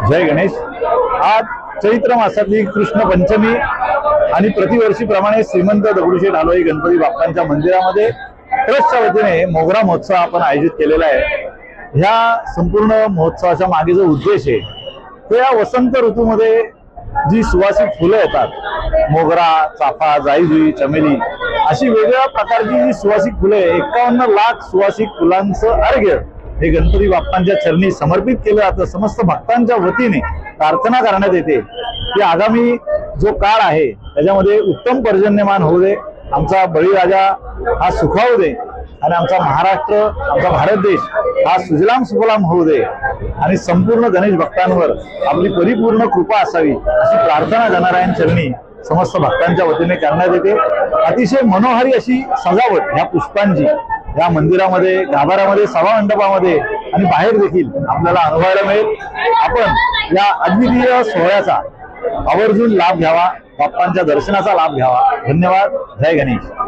जय गणेश। आज चैत्र मासातली कृष्ण पंचमी आणि प्रतिवर्षीप्रमाणे श्रीमंत दगडूशेठ हलवाई गणपती बाप्पांच्या मंदिरामध्ये ट्रस्टच्या वतीने मोगरा महोत्सव आपण आयोजित केलेला आहे। ह्या संपूर्ण महोत्सवाच्या मागे जो उद्देश आहे तो या वसंत ऋतूमध्ये जी सुवासिक फुलं येतात, मोगरा, चाफा, जाईजुई, चमेली अशी वेगवेगळ्या प्रकारची जी सुवासिक फुले, 51 लाख सुवासिक फुलांचं अर्घ्य हे गणपती बाप्पांच्या चरणी समर्पित केलं जातं। समस्त भक्तांच्या वतीने प्रार्थना करण्यात येते की आगामी जो काळ आहे त्याच्यामध्ये उत्तम पर्जन्यमान होऊ दे, आमचा बळीराजा हा सुखावू दे आणि आमचा महाराष्ट्र, आमचा भारत देश हा सुजलाम सुफलाम होऊ दे आणि संपूर्ण गणेश भक्तांवर आपली परिपूर्ण कृपा असावी अशी प्रार्थना गणरायांचरणी समस्त भक्तांच्या वतीने करण्यात येते। अतिशय मनोहारी अशी सजावट ह्या पुष्पांची या मंदिरामध्ये, गाभाऱ्यामध्ये, सभामंडपामध्ये आणि बाहेर देखील आपल्याला अनुभवायला मिळेल। आपण या अद्वितीय सोहळ्याचा आवर्जून लाभ घ्यावा, बाप्पांच्या दर्शनाचा लाभ घ्यावा। धन्यवाद। जय गणेश।